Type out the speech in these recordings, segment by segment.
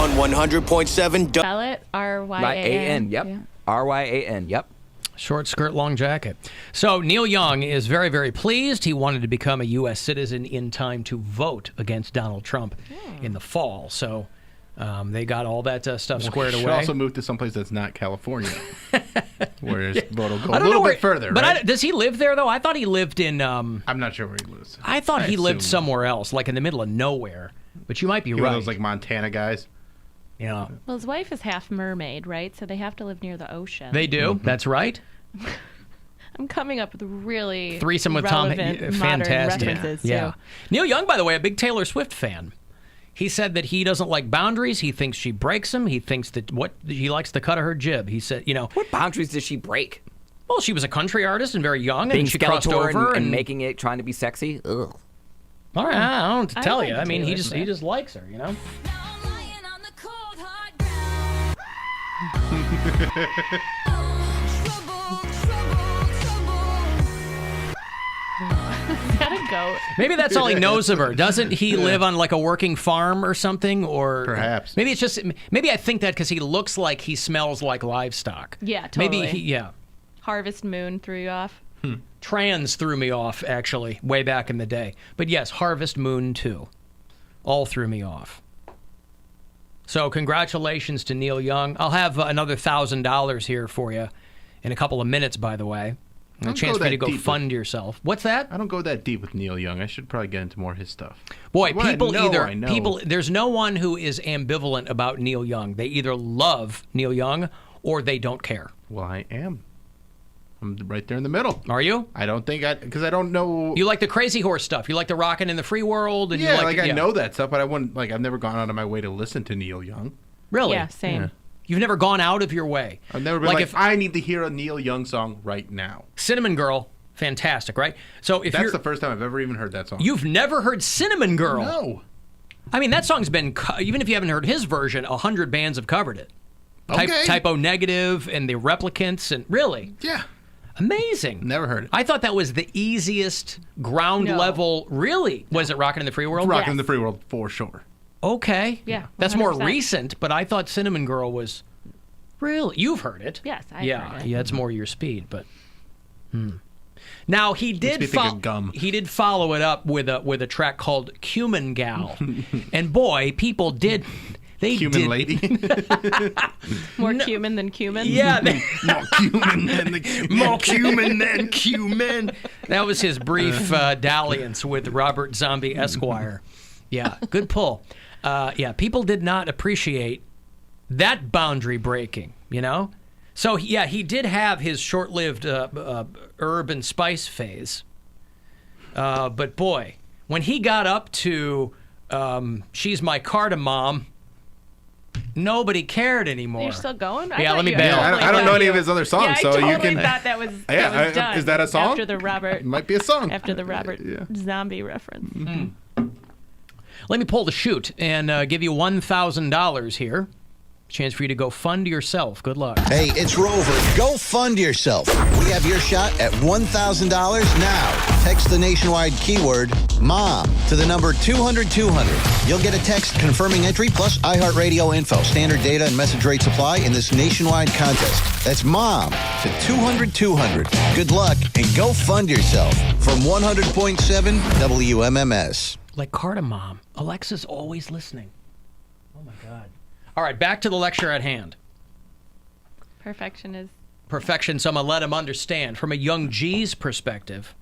on 100.7. Spell it R-Y-A-N. Yep. Yeah. R-Y-A-N. Yep. Short skirt, long jacket. So Neil Young is very, very pleased. He wanted to become a U.S. citizen in time to vote against Donald Trump in the fall. So they got all that stuff squared away. Should also move to someplace that's not California, where his vote will go I a don't little know bit further. But right? does he live there, though? I thought he lived in... I'm not sure where he lives. I thought he lived assume. somewhere else, like in the middle of nowhere. But you might be One right. of those like Montana guys. Yeah. Well, his wife is half mermaid, right? So they have to live near the ocean. They do. That's right. I'm coming up with really Threesome with Tom. relevant modern Fantastic. references, Yeah. too. Neil Young, by the way, a big Taylor Swift fan. He said that he doesn't like boundaries. He thinks she breaks them. He thinks that he likes the cut of her jib. He said, What boundaries does she break? well, she was a country artist and very young, Being and she crossed Skeletor over and making it, trying to be sexy? Ugh. All right, I don't know what to tell like you. I mean, he Taylor just Swift. likes her, Is that a goat? Maybe that's all he knows of her. Doesn't he live on like a working farm or something? Or Perhaps. Maybe it's just. Maybe I think that because he looks like he smells like livestock. Yeah, totally. Maybe yeah. Harvest Moon threw you off? Trans threw me off actually way back in the day. But yes, Harvest Moon too. All threw me off. So congratulations to Neil Young. I'll have another $1,000 here for you in a couple of minutes, by the way. And a Don't chance go for you to that go deep fund yourself. What's that? I don't go that deep with Neil Young. I should probably get into more of his stuff. Boy, What I people know, either I know. people there's no one who is ambivalent about Neil Young. They either love Neil Young or they don't care. Well, I am. I'm right there in the middle. Are you? I don't think because I don't know. You like the Crazy Horse stuff. You like the Rockin' in the Free World, and Yeah, you like I know that stuff, but I wouldn't I've never gone out of my way to listen to Neil Young. Really? Yeah, same. Yeah. You've never gone out of your way. I've never been like if I need to hear a Neil Young song right now. Cinnamon Girl, fantastic, right? So if That's you're the first time I've ever even heard that song. you've never heard Cinnamon Girl. No. I mean, that song's been, even if you haven't heard his version, 100 bands have covered it. Okay. Typo Negative and the Replicants, and really Yeah. amazing. Never heard it. I thought that was the easiest ground No. level. Really? Was it Rockin' in the Free World? Rockin' in the Free World for sure. Okay. Yeah, That's more 100%. recent, but I thought Cinnamon Girl was really. You've heard it. Yes, I've yeah, heard it. Yeah, it's more your speed, but. Now he did. me think of gum. He did follow it up with a track called "Cumin Gal," and boy, people did. They Human did. lady. More cumin than cumin? Yeah. More cumin than the More cumin than cumin. That was his brief dalliance with Robert Zombie Esquire. Yeah, good pull. Yeah, people did not appreciate that boundary breaking, So, yeah, he did have his short-lived herb and spice phase. But, boy, when he got up to She's My Cardamom, nobody cared anymore. You're still going? Yeah, let me bail. I don't know any of his other songs, yeah, so I totally you can. thought that was, Yeah, that was done. is that a song? After the Robert, It might be a song. after the Robert Yeah. Zombie reference. Let me pull the chute and give you $1,000 here. Chance for you to go fund yourself. Good luck. Hey, it's Rover. Go fund yourself. We have your shot at $1,000 now. Text the nationwide keyword MOM to the number 200-200. You'll get a text confirming entry plus iHeartRadio info, standard data, and message rate supply in this nationwide contest. That's MOM to 200-200. Good luck and go fund yourself from 100.7 WMMS. Like cardamom. Alexa's always listening. Oh, my God. All right, back to the lecture at hand. Perfection is... Perfection, so I'm going to let him understand. From a young G's perspective,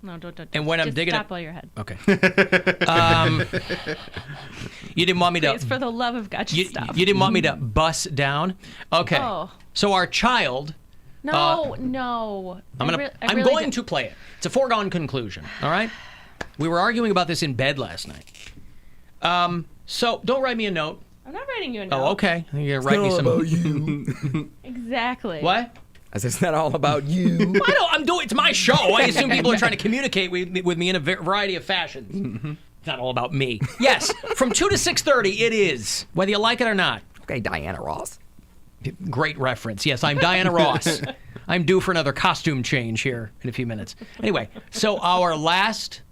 No, don't. and when I'm just digging stop it... while your head. Okay. You didn't want me to... Please, for the love of God, You, stop. you didn't want me to bust down? Okay. Oh. So our child... No. I'm going to play it. It's a foregone conclusion, all right? We were arguing about this in bed last night. So don't write me a note. I'm not writing you a note. Oh, okay. You're going to write me some... about you. Exactly. What? I said, it's not all about you. I'm doing. It's my show. I assume people are trying to communicate with me in a variety of fashions. It's not all about me. Yes, from 2 to 6:30, it is. Whether you like it or not. Okay, Diana Ross. Great reference. Yes, I'm Diana Ross. I'm due for another costume change here in a few minutes. Anyway, so our last,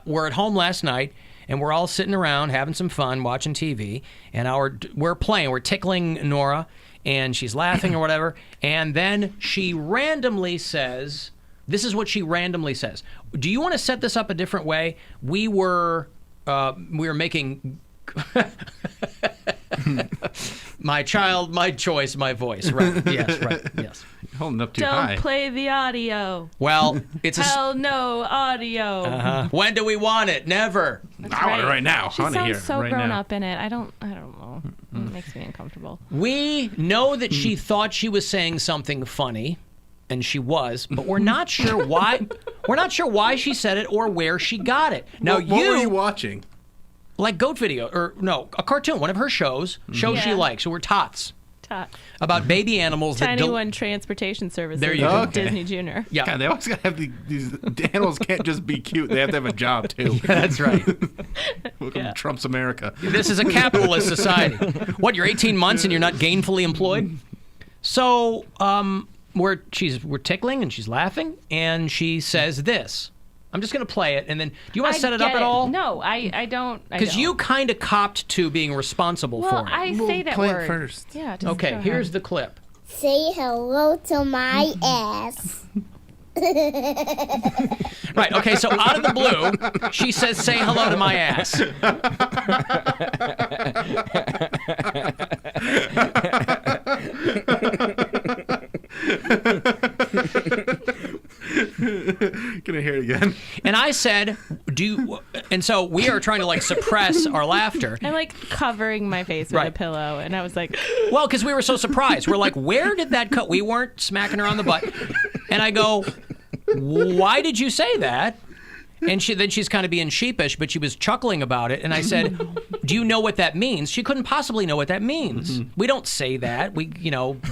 we're at home last night, and we're all sitting around having some fun, watching TV, and we're playing. We're tickling Nora, and she's laughing or whatever, and then she randomly says, this is what she randomly says. Do you want to set this up a different way? We were making... My child, my choice, my voice. Right. Yes, right. Yes. You're holding up too Don't high. play the audio. Well, it's Hell no audio. When do we want it? Never. I want it right now. She I want to hear sounds it so right grown now. up in it. I don't know. It makes me uncomfortable. We know that she thought she was saying something funny, and she was, but we're not sure why. We're not sure why she said it or where she got it. Now What were you watching? like Goat Video, or no, a cartoon, one of her shows she Yeah. likes. So we're tots Tot. about baby animals. Tiny that One Transportation Services. There you go. Okay. Disney Junior. Yeah, God, they always gotta have these animals can't just be cute. They have to have a job too. that's right. Welcome to Trump's America. This is a capitalist society. What, you're 18 months and you're not gainfully employed? So we're tickling and she's laughing, and she says this. I'm just going to play it, and then do you want to set it up at all? No, I don't. Because you kind of copped to being responsible Well, for it. I say that play it word first. Yeah. Just Okay, go here's ahead. the clip. Say hello to my ass. Right, okay, so out of the blue, she says, say hello to my ass. Can I hear it again? And I said, and so we are trying to like suppress our laughter. I'm like covering my face with Right. a pillow, and I was like, Well, because we were so surprised. We're like, where did that cut? We weren't smacking her on the butt. And I go, why did you say that? And then she's kind of being sheepish, but she was chuckling about it. And I said, do you know what that means? She couldn't possibly know what that means. We don't say that. We,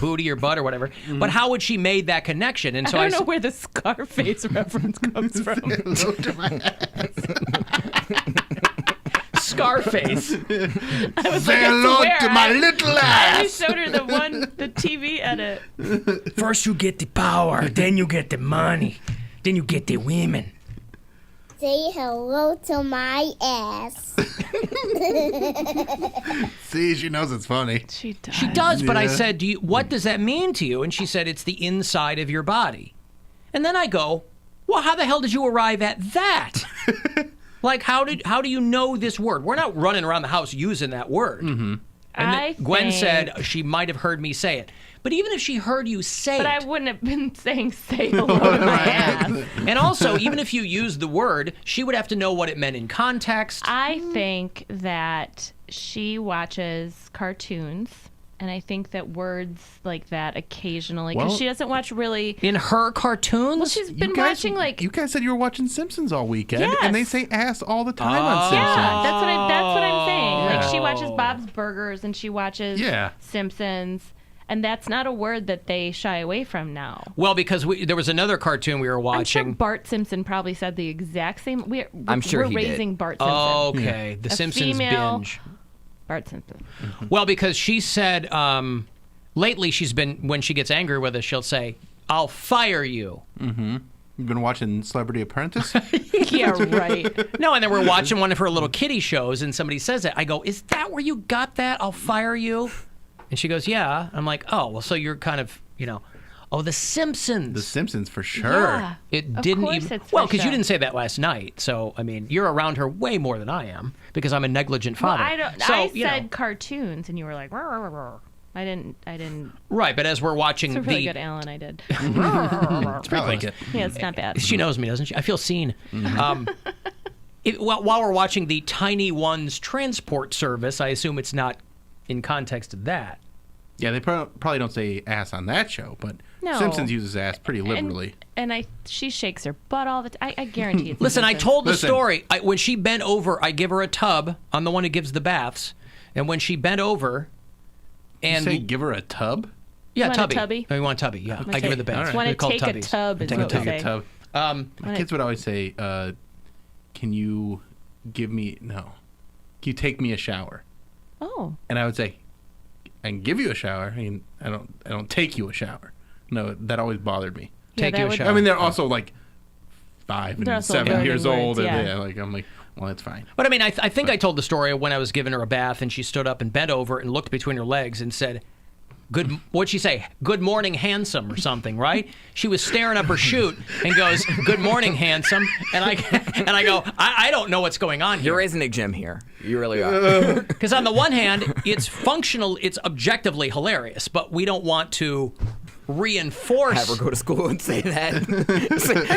booty or butt or whatever. But how would she made that connection? And so I don't know where the Scarface reference comes from. Scarface. I was Say like, I hello swear, to my little I ass. just showed her the TV edit. First you get the power, then you get the money, then you get the women. Say hello to my ass. See, she knows it's funny. She does. She does, but I Yeah. said, what does that mean to you? And she said, it's the inside of your body. And then I go, well, how the hell did you arrive at that? Like, how do you know this word? We're not running around the house using that word. Mm-hmm. And then Gwen said she might have heard me say it. But even if she heard you say But it. I wouldn't have been saying say hello to my ass. And also, even if you used the word, she would have to know what it meant in context. I think that she watches cartoons, and I think that words like that occasionally, because Well- she doesn't watch really. In her cartoons? Well, she's been watching like. You guys said you were watching Simpsons all weekend, and they Yes. say ass all the time on Oh. Simpsons. Yeah, that's what I'm saying. Like she Yeah. watches Bob's Burgers and she watches Yeah. Simpsons, and that's not a word that they shy away from now. Well, because there was another cartoon we were I'm sure watching. Bart Simpson probably said the exact same. I'm sure we're he did. raising Bart Simpson. Okay, the A Simpsons female- binge. Bart Simpson. Well, because she said lately she's been, when she gets angry with us, she'll say, I'll fire you. You've been watching Celebrity Apprentice? Yeah, right. No, and then we're watching one of her little kiddie shows, and somebody says it. I go, is that where you got that? I'll fire you? And she goes, yeah. I'm like, oh, well, so you're kind of, oh, The Simpsons. The Simpsons for sure. Yeah. It Of didn't course even. it's Well, for because you sure. didn't say that last night. So, I mean, you're around her way more than I am because I'm a negligent Well, father. I don't. So, I said cartoons, and you were like, "Rrr, rrr, rrr." I didn't. Right, but as we're watching It's a really the. good Alan. I did. I like it. Yeah, it's not bad. She knows me, doesn't she? I feel seen. While we're watching the Tiny Ones transport service, I assume it's not in context of that. Yeah, they probably don't say ass on that show, but No. Simpsons uses ass pretty liberally. And she shakes her butt all the time. I guarantee it's. Listen, I Simpsons. told the Listen. story. When she bent over, I give her a tub. I'm the one who gives the baths. And when she bent over, You and say give her a tub? yeah, Want a tubby. tubby? Oh, you want a tubby? Yeah, I give her the baths. Want They're to called take a tubbies. tub? Is Take a what we tub. Take a say. tub. Um, My kids would always say, can you take me a shower? Oh, And I would say, I can give you a shower. I mean, I don't take you a shower. No, that always bothered me. yeah, Take that you a would- shower. I mean, they're also like 5 They're and also 7 learning years words, old, yeah. and I'm like, well, that's fine. But I mean, I think I told the story when I was giving her a bath and she stood up and bent over and looked between her legs and said, what'd she say? Good morning, handsome, or something, right? She was staring up her chute and goes, good morning, handsome. And I go, I don't know what's going on here. You're raising a gym here. You really are. Because on the one hand, it's functional, it's objectively hilarious, but we don't want to reinforce. Have her go to school and say that.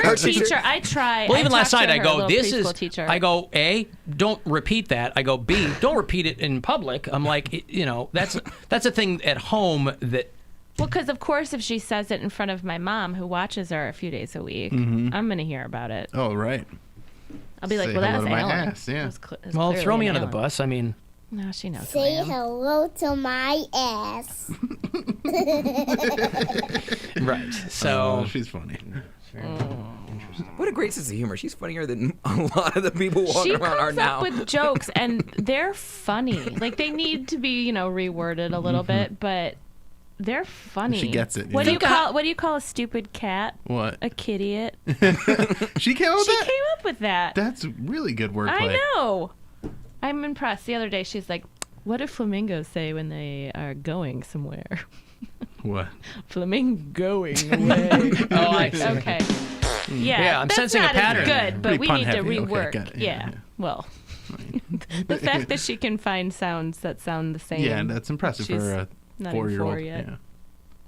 Her teacher, I try. Well, even last night, I go, this is, I go, A, don't repeat that. I go, B, don't repeat it in public. I'm like, that's a thing at home that. Well, because of course, if she says it in front of my mom, who watches her a few days a week, I'm going to hear about it. Oh, right. I'll be like, Say well, that hello was to my Alan. ass, yeah. It was Well, throw me clearly under the Alan. bus. I mean. No, she knows who I Say am. hello to my ass. Right. So. She's funny. What a great sense of humor. She's funnier than a lot of the people walking She around are comes now. up with jokes, and they're funny. Like, they need to be, reworded a little bit, but they're funny. She gets it, What yeah. do you call a stupid cat? What? A kitty-it. She came up with She that? came up with that. That's really good wordplay. I know. I'm impressed. The other day, she's like, what do flamingos say when they are going somewhere? What? Flamingoing away. Oh, I see. Okay. Yeah, Yeah, I'm that's sensing a not as pattern. good, but Pretty we pun need to heavy. Okay, rework. got it. Yeah. Well, the fact that she can find sounds that sound the same. Yeah, that's impressive She's for a not even 4-year-old. 4 yet. Yeah.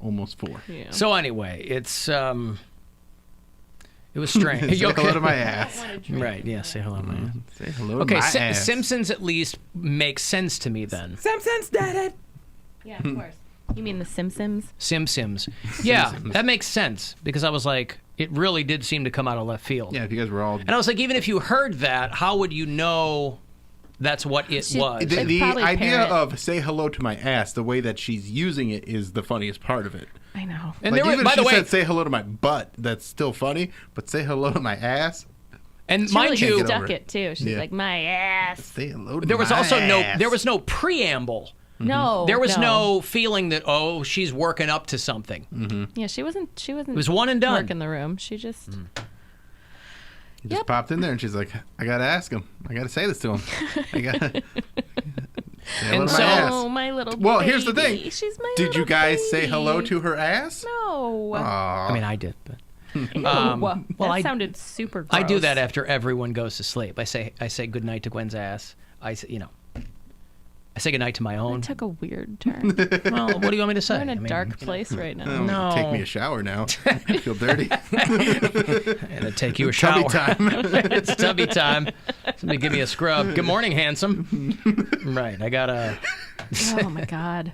Almost 4. Yeah. So anyway, it was strange. Say You okay? hello to my ass. Right. Yeah. Say hello, man. Say hello to Okay. my ass. Simpsons at least makes sense to me then. Simpsons did it. Yeah, of course. You mean the Simpsons? Sims. Yeah, that makes sense because I was like, it really did seem to come out of left field. Yeah, if you guys were all... And I was like, even if you heard that, how would you know that's what it was? The probably idea parrot. of say hello to my ass, the way that she's using it is the funniest part of it. I know. And Like, there were, even by if the she way, said say hello to my butt, that's still funny, but say hello to my ass, and She mind really you, stuck it too. She's Yeah. like, my ass. say hello to there was my also ass. there was no preamble. No. There was no feeling that she's working up to something. Yeah, she wasn't. It was one and done. Work in the room. She just. Just popped in there and she's like, I gotta ask him. I gotta say this to him. I gotta. Say hello And to so- my ass. Oh, my little Well, baby. here's the thing. She's my Did little you guys say baby. hello to her ass? No. Aw. I mean, I did, but Ew. well, that I- sounded super gross. I do that after everyone goes to sleep. I say good night to Gwen's ass. I say good night to my own. It took a weird turn. Well, what do you want me to say? We're in a I mean, dark place right now. Oh, No. Take me a shower now. I feel dirty. And to take you a shower. Tubby time. It's tubby time. Somebody give me a scrub. Good morning, handsome. Right, I gotta. Oh my God.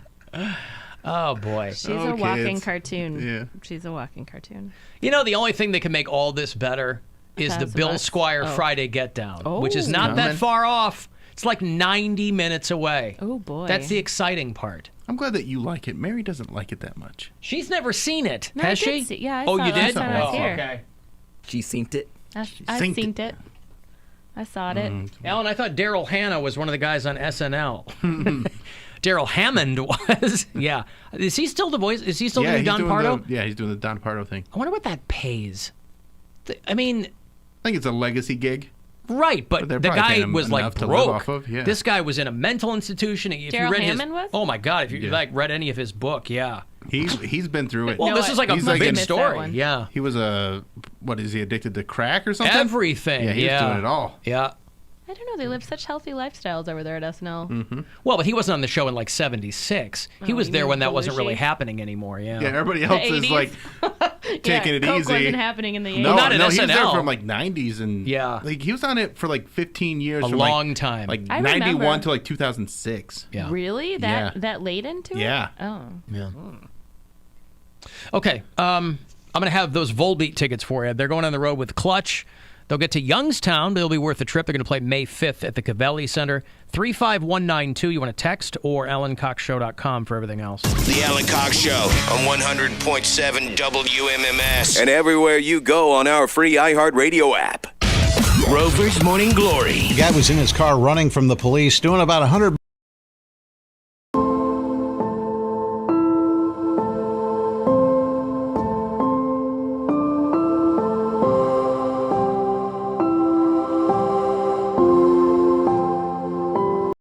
Oh boy. She's Oh, a walking kids. cartoon. Yeah. She's a walking cartoon. You know, the only thing that can make all this better is the 1,000 Bill bucks? Squire Oh. Friday Get Down, Oh. which is not that Coming. far off. It's like 90 minutes away. Oh boy. That's the exciting part. I'm glad that you like it. Mary doesn't like it that much. She's never seen it, No, has I did she? see- yeah, I oh, saw you it last did? time I was oh, here. okay. She synced it. I've synced seen it. I saw it. Alan, I thought Daryl Hannah was one of the guys on SNL. Daryl Hammond was. Yeah. Is he still the voice? Is he still doing he's Don doing Pardo? he's doing the Don Pardo thing. I wonder what that pays. I mean, I think it's a legacy gig. right, but they're the probably paying guy him was like enough to live broke. off of, yeah. This guy was in a mental institution. If you Daryl read Hammond his, was? Oh my God! If you Yeah. like read any of his book, yeah. He's been through it. Well, No, this is like a he's like big in- Missed that story. one. Yeah. He was what is he addicted to crack or something? Everything. Yeah, he was doing it all. Yeah. I don't know. They live such healthy lifestyles over there at SNL. Well, but he wasn't on the show in like '76. He Oh, was you there mean when that wasn't really Belushi? happening anymore. Yeah. Yeah, everybody else is 80s? like taking it Coke easy. wasn't happening in the 80s. No, not in no, he was there SNL. from like 90s and Yeah. like he was on it for like 15 years. A from long like, time. like I 91 remember. to like 2006. Yeah. Really? That late into it? Yeah. Oh. Yeah. Okay. I'm gonna have those Volbeat tickets for you. They're going on the road with Clutch. They'll get to Youngstown, but it'll be worth the trip. They're going to play May 5th at the Cavelli Center. 35192. You want to text or AlanCoxShow.com for everything else. The Alan Cox Show on 100.7 WMMS and everywhere you go on our free iHeartRadio app. Rover's Morning Glory. The guy was in his car running from the police, doing about 100